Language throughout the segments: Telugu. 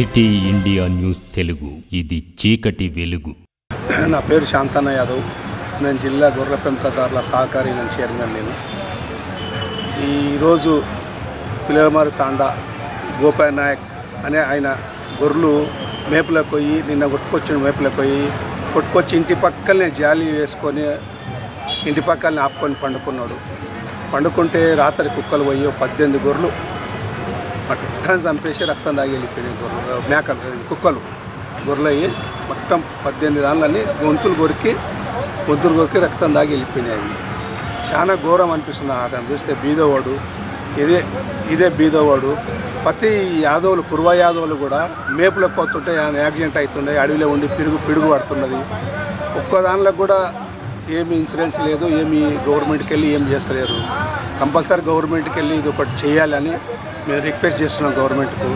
సిటీ ఇండియా న్యూస్ తెలుగు, ఇది చీకటి వెలుగు. నా పేరు శాంతన్న యాదవ్. నేను జిల్లా గొర్రెల పెంపకదారుల సహకారి చైర్మన్. నేను ఈరోజు పిల్లలమారి తాండా గోపాల్ నాయక్ అనే ఆయన గొర్రెలు మేపులకు పోయి నిన్న కొట్టుకొచ్చిన మేపులకు పోయి కొట్టుకొచ్చి ఇంటి పక్కనే జాలి వేసుకొని ఇంటి పక్కనే ఆపుకొని పండుకున్నాడు. పండుకుంటే రాత్రి కుక్కలు పోయి 18 గొర్రెలు పట్టని చంపేసి రక్తం తాగి వెళ్ళిపోయినాయి. గొర్రెలు మేకలు కుక్కలు గొర్రెలు అయ్యి మొత్తం 18 దానిలని గొంతులు కొరికి రక్తం తాగి వెళ్ళిపోయినాయి. చాలా ఘోరం అనిపిస్తుంది. అతను చూస్తే బీదవాడు, ఇదే బీదవాడు. ప్రతి యాదవులు కుర్వ యాదవులు కూడా మేపులకు పోతుంటే యాక్సిడెంట్ అవుతున్నాయి, అడవిలో ఉండి పిడుగు పడుతున్నది. ఒక్క దానిలో కూడా ఏమి ఇన్సూరెన్స్ లేదు, ఏమి గవర్నమెంట్కి వెళ్ళి ఏం చేస్తలేరు. కంపల్సరీ గవర్నమెంట్కి వెళ్ళి ఇది ఒకటి చేయాలని మేము రిక్వెస్ట్ చేస్తున్నాం గవర్నమెంట్కు.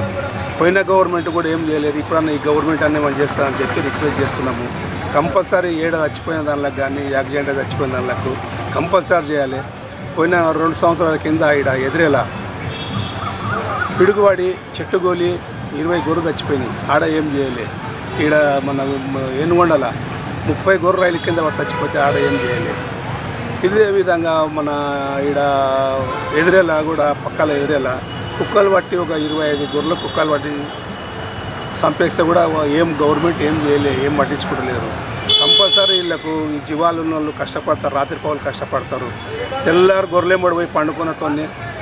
పోయిన గవర్నమెంట్ కూడా ఏం చేయలేదు, ఇప్పుడన్నా ఈ గవర్నమెంట్ అన్నీ మనం చేస్తామని చెప్పి రిక్వెస్ట్ చేస్తున్నాము. కంపల్సరీ చచ్చిపోయిన దానిలకు కానీ యాక్సిడెంట్ చచ్చిపోయిన దానిలకు కంపల్సరీ చేయాలి. పోయిన 2 సంవత్సరాల కింద ఈడ ఎదురేలా పిడుగువాడి చెట్టుగోలి 20 గొర్రెలు చచ్చిపోయినాయి. ఆడ ఏం చేయలే. ఈడ మన ఎనుగొండల 30 గొర్రె రైలు కింద వాడు చచ్చిపోతే ఆడ ఏం చేయలేదు. ఇదే విధంగా మన ఈడ ఎదురేలా కూడా పక్కల ఎదురేలా కుక్కలు బట్టి ఒక 25 గొర్రెలు కుక్కలు బట్టి చంపేస్తే కూడా ఏం గవర్నమెంట్ ఏం చేయలే, ఏం పట్టించుకోవట్లేరు. కంపల్సరీ వీళ్ళకు ఈ జీవాలు ఉన్న వాళ్ళు కష్టపడతారు, రాత్రి పౌలు కష్టపడతారు. తెల్లారు గొర్రెలేంబడి పోయి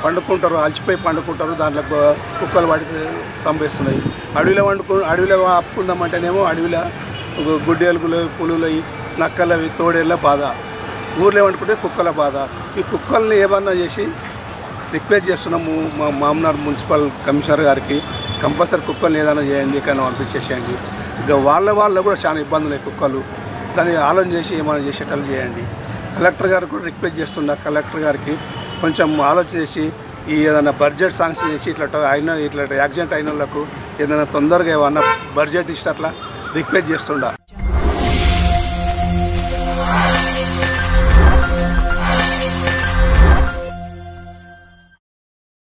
పండుకుంటారు, అలసిపోయి పండుకుంటారు. దాంట్లో కుక్కలు పడితే చంపేస్తున్నాయి. అడవిలో ఆపుకుందామంటేనేమో అడవిలో గుడ్డేలుగులు పులులు నక్కలవి తోడేళ్ళ బాధ, ఊర్లో వండుకుంటే కుక్కల బాధ. ఈ కుక్కల్ని ఏమన్నా చేసి రిక్వెస్ట్ చేస్తున్నాము మా మామనార్ మున్సిపల్ కమిషనర్ గారికి, కంపల్సరీ కుక్కల్ని ఏదైనా చేయండి, కానీ పంపించేసేయండి. ఇక వాళ్ళ కూడా చాలా ఇబ్బందులు కుక్కలు, దాన్ని ఆలోచన చేసి ఏమైనా చేసేటట్లు చేయండి. కలెక్టర్ గారికి కూడా రిక్వెస్ట్ చేస్తున్నా, కలెక్టర్ గారికి కొంచెం ఆలోచన చేసి ఈ ఏదైనా బడ్జెట్ శాంక్షన్ చేసి ఇట్లా యాక్సిడెంట్ అయిన వాళ్ళకు ఏదైనా తొందరగా ఏమన్నా బడ్జెట్ ఇచ్చి అట్లా రిక్వెస్ట్ చేస్తుండా.